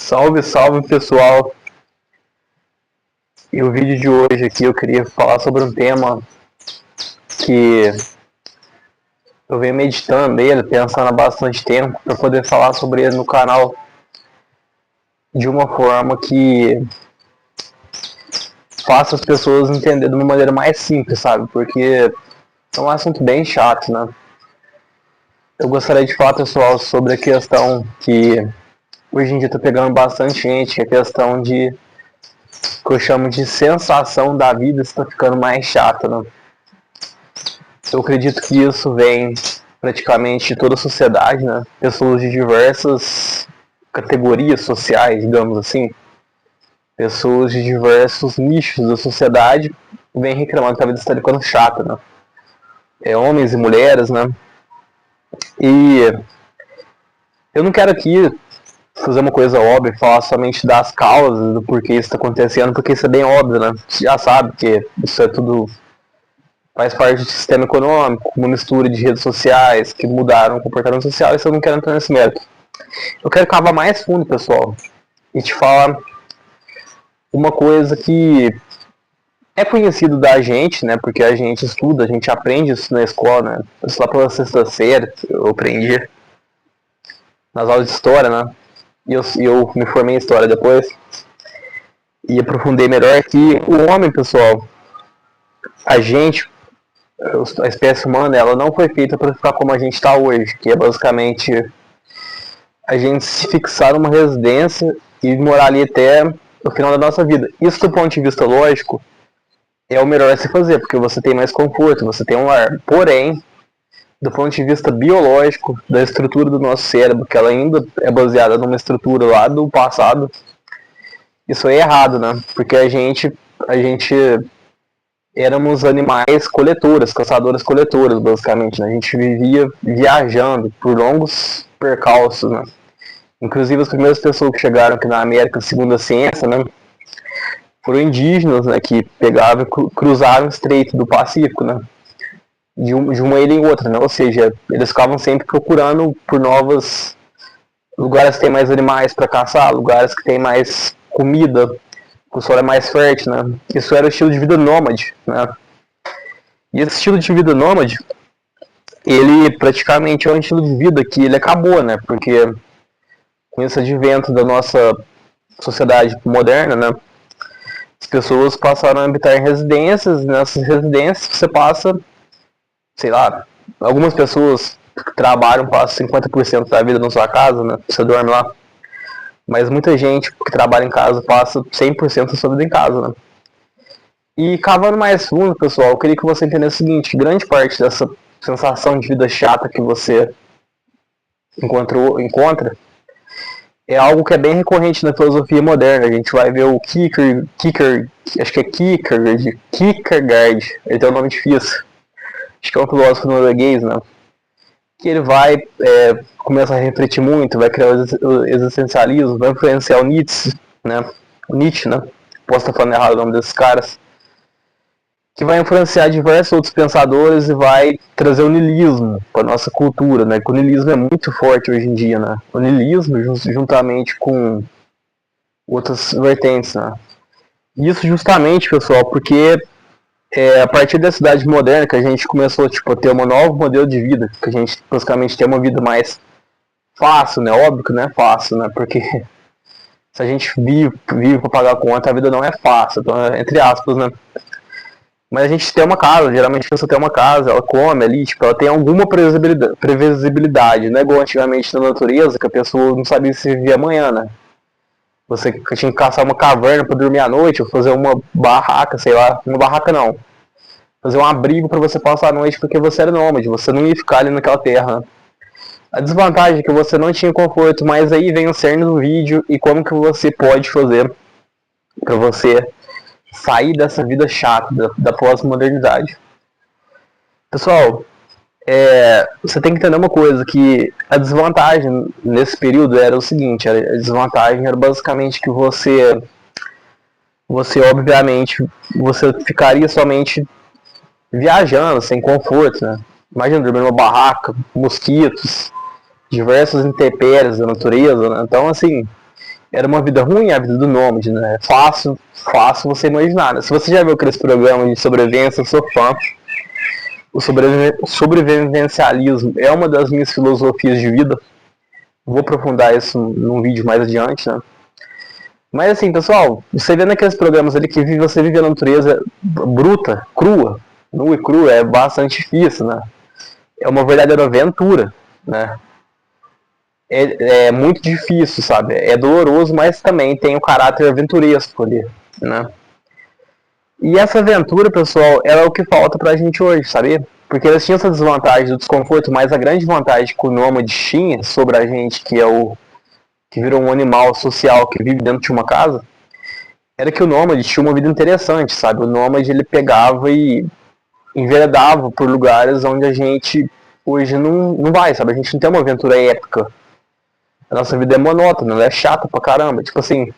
Salve, salve pessoal! E o vídeo de hoje aqui eu queria falar sobre um tema que eu venho meditando nele, pensando há bastante tempo, para poder falar sobre ele no canal de uma forma que faça as pessoas entenderem de uma maneira mais simples, sabe? Porque é um assunto bem chato, né? Eu gostaria de falar, pessoal, sobre a questão que hoje em dia está pegando bastante gente, que é a questão que eu chamo de sensação da vida está ficando mais chata, né? Eu acredito que isso vem praticamente de toda a sociedade, né? Pessoas de diversas categorias sociais, digamos assim, pessoas de diversos nichos da sociedade vêm reclamando que a vida está ficando chata, né? Homens e mulheres, né? E eu não quero aqui fazer uma coisa óbvia, falar somente das causas, do porquê isso está acontecendo, porque isso é bem óbvio, né? Você já sabe que isso é tudo faz parte do sistema econômico, uma mistura de redes sociais que mudaram o comportamento social, isso eu não quero entrar nesse mérito. Eu quero cavar mais fundo, pessoal, e te falar uma coisa que é conhecido da gente, né, porque a gente estuda, a gente aprende isso na escola, né, isso lá pela sexta série, eu aprendi nas aulas de história, né, e eu me formei em história depois, e aprofundei melhor que o homem, pessoal, a gente, a espécie humana, ela não foi feita para ficar como a gente está hoje, que é basicamente a gente se fixar numa residência e morar ali até o final da nossa vida. Isso do ponto de vista lógico é o melhor a se fazer, porque você tem mais conforto, você tem um lar. Porém, do ponto de vista biológico, da estrutura do nosso cérebro, que ela ainda é baseada numa estrutura lá do passado, isso é errado, né? Porque a gente éramos animais coletores, caçadores-coletores, basicamente, né? A gente vivia viajando por longos percalços, né? Inclusive as primeiras pessoas que chegaram aqui na América, segundo a ciência, né, foram indígenas, né, que pegavam e cruzaram o Estreito do Pacífico, né, de uma ilha em outra, né, ou seja, eles ficavam sempre procurando por novos lugares que tem mais animais para caçar, lugares que tem mais comida, que o solo é mais fértil, né. Isso era o estilo de vida nômade, né. E esse estilo de vida nômade, ele praticamente é um estilo de vida que ele acabou, né, porque com esse advento da nossa sociedade moderna, né, as pessoas passaram a habitar em residências, e nessas residências você passa, sei lá, algumas pessoas que trabalham passam 50% da vida na sua casa, né, você dorme lá, mas muita gente que trabalha em casa passa 100% da sua vida em casa, né. E cavando mais fundo, pessoal, eu queria que você entendesse o seguinte, que grande parte dessa sensação de vida chata que você encontra é algo que é bem recorrente na filosofia moderna. A gente vai ver o acho que é Kierkegaard, ele tem um nome difícil, acho que é um filósofo norueguês, né? Que ele vai começar a refletir muito, vai criar o existencialismo, vai influenciar o Nietzsche, né? Posso estar falando errado o nome desses caras, que vai influenciar diversos outros pensadores e vai trazer o niilismo para nossa cultura, né? Que o niilismo é muito forte hoje em dia, né? O niilismo, juntamente com outras vertentes, né? Isso justamente, pessoal, porque a partir da cidade moderna que a gente começou tipo, a ter um novo modelo de vida, que a gente basicamente tem uma vida mais fácil, né? Óbvio que não é fácil, né? Porque se a gente vive para pagar a conta, a vida não é fácil, então, entre aspas, né? Mas a gente tem uma casa, geralmente a pessoa tem uma casa, ela come ali, tipo, ela tem alguma previsibilidade, não é igual antigamente na natureza, que a pessoa não sabia se vivia amanhã, né? Você tinha que caçar uma caverna para dormir à noite, ou fazer uma barraca, sei lá, uma barraca não. Fazer um abrigo para você passar a noite porque você era nômade, você não ia ficar ali naquela terra. A desvantagem é que você não tinha conforto, mas aí vem o cerne do vídeo e como que você pode fazer para você sair dessa vida chata da pós-modernidade. Pessoal, você tem que entender uma coisa, que a desvantagem nesse período era o seguinte, a desvantagem era basicamente que você obviamente, você ficaria somente viajando, sem conforto, né? Imagina dormir numa barraca, mosquitos, diversas intempéries da natureza, né? Então, assim, Era uma vida ruim, a vida do nômade, né? É fácil você imaginar, né? Se você já viu aqueles programas de sobrevivência, eu sou fã. O sobrevivencialismo é uma das minhas filosofias de vida. Vou aprofundar isso num vídeo mais adiante, né? Mas assim, pessoal, você vê naqueles programas ali que você vive a natureza bruta, crua, nua e crua, é bastante difícil, né? É uma verdadeira aventura, né? É muito difícil, sabe? É doloroso, mas também tem o caráter aventuresco ali, né? E essa aventura, pessoal, ela é o que falta pra gente hoje, sabe? Porque eles tinham essa desvantagem do desconforto, mas a grande vantagem que o nômade tinha sobre a gente, que é o que virou um animal social que vive dentro de uma casa, era que o nômade tinha uma vida interessante, sabe? O nômade, ele pegava e enveredava por lugares onde a gente hoje não vai, sabe? A gente não tem uma aventura épica. A nossa vida é monótona, ela é chata pra caramba. Tipo assim,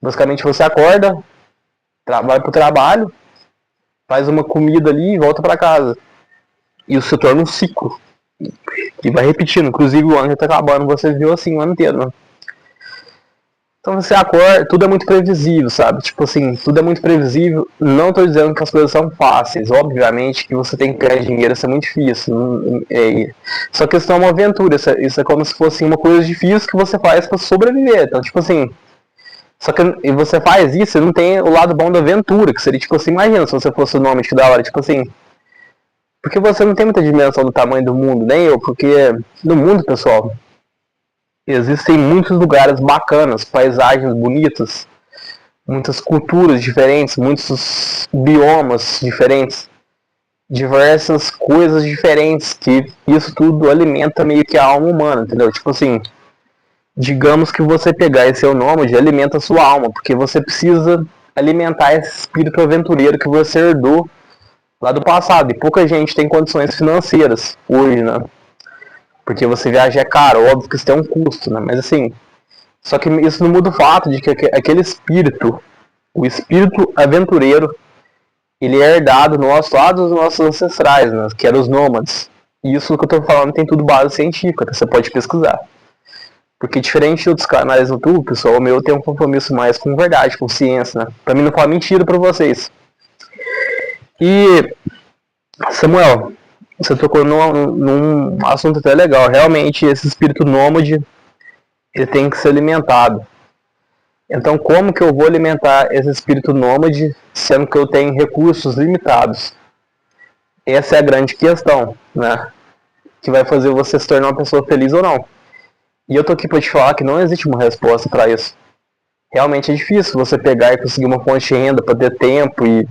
basicamente você acorda, vai pro trabalho, faz uma comida ali e volta pra casa. E isso se torna um ciclo. E vai repetindo. Inclusive o ano já tá acabando, você viu assim o ano inteiro, né? Então você acorda, tudo é muito previsível, sabe? Tipo assim, tudo é muito previsível. Não tô dizendo que as coisas são fáceis. Obviamente que você tem que ganhar dinheiro, isso é muito difícil. Só que isso não é uma aventura, isso é como se fosse uma coisa difícil que você faz pra sobreviver. Então, tipo assim, só que e você faz isso e não tem o lado bom da aventura, que seria tipo assim, imagina se você fosse o nome que da hora, tipo assim. Porque você não tem muita dimensão do tamanho do mundo, nem eu, porque no mundo, pessoal, existem muitos lugares bacanas, paisagens bonitas, muitas culturas diferentes, muitos biomas diferentes, diversas coisas diferentes, que isso tudo alimenta meio que a alma humana, entendeu? Tipo assim, digamos que você pegar esse seu nômade alimenta a sua alma, porque você precisa alimentar esse espírito aventureiro que você herdou lá do passado, e pouca gente tem condições financeiras hoje, né? Porque você viaja é caro, óbvio que isso tem um custo, né? Mas assim, só que isso não muda o fato de que aquele espírito, o espírito aventureiro, ele é herdado nosso lá dos nossos ancestrais, né? Que eram os nômades. E isso que eu tô falando tem tudo base científica, tá? Você pode pesquisar. Porque diferente de outros canais no YouTube, pessoal, o meu tem um compromisso mais com verdade, com ciência, né? Pra mim não falar mentira pra vocês. E, Samuel, você tocou num assunto até legal. Realmente, esse espírito nômade, ele tem que ser alimentado. Então, como que eu vou alimentar esse espírito nômade, sendo que eu tenho recursos limitados? Essa é a grande questão, né? Que vai fazer você se tornar uma pessoa feliz ou não. E eu tô aqui para te falar que não existe uma resposta para isso. Realmente é difícil você pegar e conseguir uma fonte de renda para ter tempo e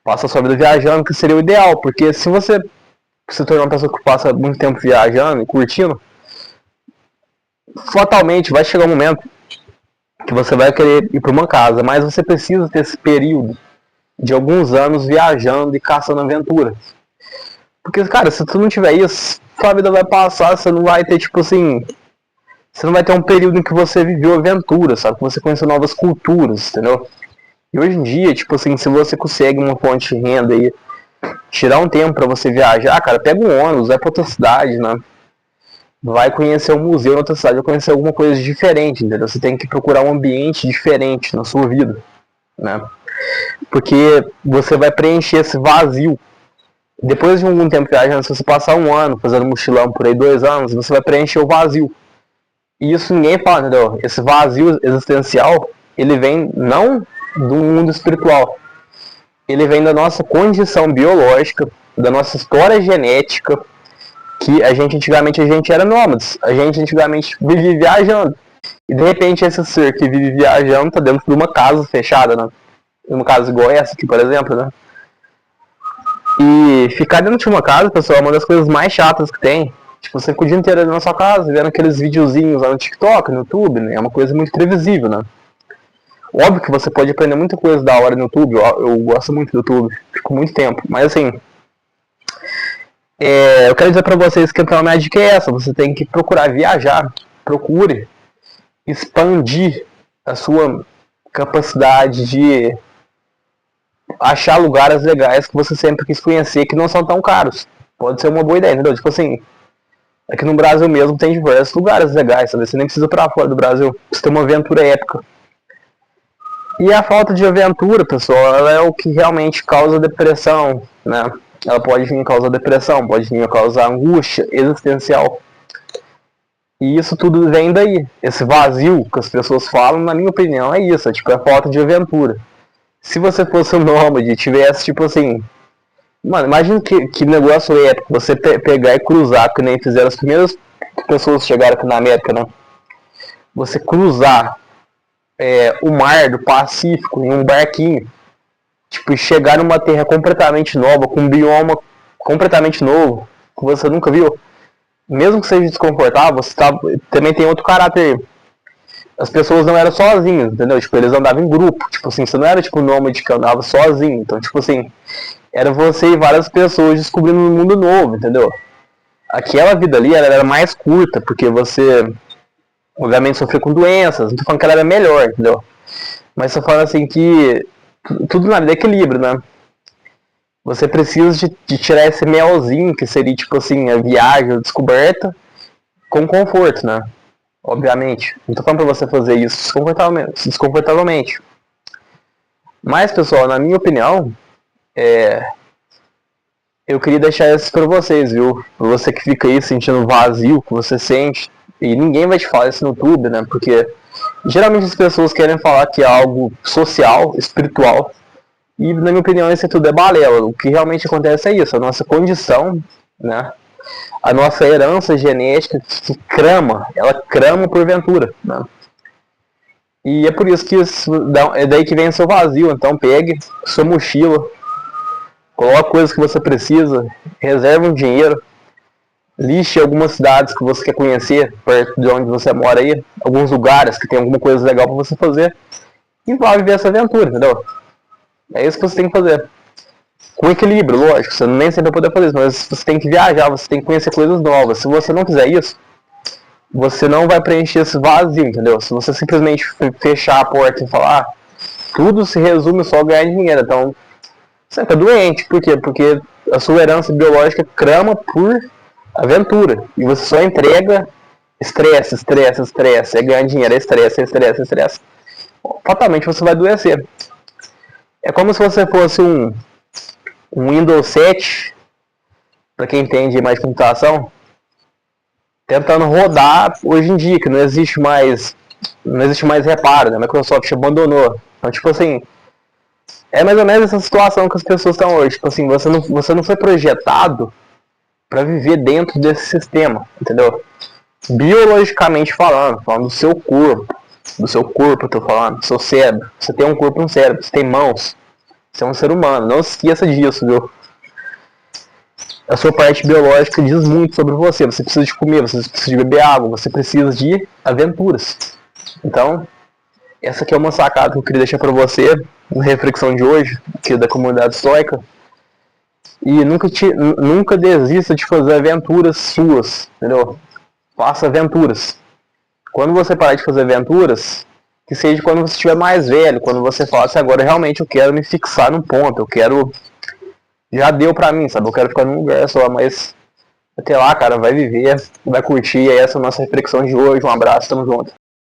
passar sua vida viajando, que seria o ideal, porque se você se tornar uma pessoa que passa muito tempo viajando e curtindo, fatalmente vai chegar um momento que você vai querer ir para uma casa, mas você precisa ter esse período de alguns anos viajando e caçando aventura. Porque, cara, se tu não tiver isso, sua vida vai passar, você não vai ter, tipo assim, você não vai ter um período em que você viveu aventura, sabe? Que você conheceu novas culturas, entendeu? E hoje em dia, tipo assim, se você consegue uma fonte de renda e tirar um tempo pra você viajar, cara, pega um ônibus, vai pra outra cidade, né? Vai conhecer um museu em outra cidade, vai conhecer alguma coisa diferente, entendeu? Você tem que procurar um ambiente diferente na sua vida, né? Porque você vai preencher esse vazio. Depois de algum tempo viajando, se você passar um ano fazendo mochilão por aí, 2 anos, você vai preencher o vazio. E isso ninguém fala, entendeu? Esse vazio existencial, ele vem não do mundo espiritual. Ele vem da nossa condição biológica, da nossa história genética, que antigamente a gente era nômades. A gente antigamente vivia viajando. E de repente esse ser que vive viajando tá dentro de uma casa fechada, né? Uma casa igual essa aqui, por exemplo, né? E ficar dentro de uma casa, pessoal, é uma das coisas mais chatas que tem. Tipo, você fica o dia inteiro ali na sua casa, vendo aqueles videozinhos lá no TikTok, no YouTube, né? É uma coisa muito previsível, né? Óbvio que você pode aprender muita coisa da hora no YouTube, eu gosto muito do YouTube, fico muito tempo. Mas assim, eu quero dizer pra vocês que a minha dica é essa, você tem que procurar viajar, procure expandir a sua capacidade de achar lugares legais que você sempre quis conhecer que não são tão caros. Pode ser uma boa ideia, entendeu? Tipo assim, Aqui no Brasil mesmo tem diversos lugares legais, sabe? Você nem precisa ir pra fora do Brasil. Você tem uma aventura épica. E a falta de aventura, pessoal, ela é o que realmente causa depressão, né? Ela pode vir causar depressão, pode vir causar angústia existencial. E isso tudo vem daí. Esse vazio que as pessoas falam, na minha opinião, é isso. É tipo, a falta de aventura. Se você fosse um nômade e tivesse, tipo assim... Mano, imagina que negócio épico. Você pegar e cruzar, que nem fizeram as primeiras pessoas que chegaram aqui na América, né? Você cruzar o mar do Pacífico em um barquinho. Tipo, chegar numa terra completamente nova, com um bioma completamente novo, que você nunca viu. Mesmo que seja desconfortável, você também tem outro caráter. As pessoas não eram sozinhas, entendeu? Tipo, eles andavam em grupo. Tipo assim, você não era tipo nômade que andava sozinho. Então, tipo assim, era você e várias pessoas descobrindo um mundo novo, entendeu? Aquela vida ali, ela era mais curta, porque você, obviamente, sofreu com doenças. Não tô falando que ela era melhor, entendeu? Mas tô falando assim que tudo na vida é equilíbrio, né? Você precisa de tirar esse melzinho, que seria, tipo assim, a viagem, a descoberta, com conforto, né? Obviamente. Não tô falando pra você fazer isso desconfortavelmente. Mas, pessoal, na minha opinião, eu queria deixar isso pra vocês, viu? Pra você que fica aí sentindo vazio, que você sente, e ninguém vai te falar isso no YouTube, né? Porque geralmente as pessoas querem falar que é algo social, espiritual, e na minha opinião isso tudo é balela. O que realmente acontece é isso, a nossa condição, né? A nossa herança genética que ela crama porventura, né? E é por isso que é daí que vem o seu vazio. Então pegue sua mochila, coloque coisas que você precisa, reserve um dinheiro, liste algumas cidades que você quer conhecer perto de onde você mora aí, alguns lugares que tem alguma coisa legal para você fazer e vá viver essa aventura, entendeu? É isso que você tem que fazer. Com equilíbrio, lógico, você nem sempre vai poder fazer isso, mas você tem que viajar, você tem que conhecer coisas novas. Se você não fizer isso, você não vai preencher esse vazio, entendeu? Se você simplesmente fechar a porta e falar, tudo se resume só a ganhar dinheiro, então você fica doente. Por quê? Porque a sua herança biológica crama por aventura. E você só entrega estresse, estresse, estresse. É ganhar dinheiro, é estresse, é estresse, é estresse. Fatalmente você vai adoecer. É como se você fosse um Windows 7, para quem entende mais de computação, tentando rodar hoje em dia, que não existe mais reparo, né? A Microsoft abandonou. Então, tipo assim, é mais ou menos essa situação que as pessoas estão hoje. Tipo assim, você não foi projetado para viver dentro desse sistema, entendeu? Biologicamente falando do seu corpo, eu tô falando, do seu cérebro. Você tem um corpo e um cérebro, você tem mãos, você é um ser humano, não se esqueça disso, viu? A sua parte biológica diz muito sobre você. Você precisa de comer, você precisa de beber água, você precisa de aventuras. Então, essa aqui é uma sacada que eu queria deixar para você, na reflexão de hoje, aqui da comunidade estoica. E nunca desista de fazer aventuras suas, entendeu? Faça aventuras. Quando você parar de fazer aventuras, que seja quando você estiver mais velho, quando você falar assim, agora realmente eu quero me fixar num ponto, eu quero... Já deu pra mim, sabe? Eu quero ficar num lugar só, mas até lá, cara, vai viver, vai curtir. E essa é a nossa reflexão de hoje. Um abraço, tamo junto.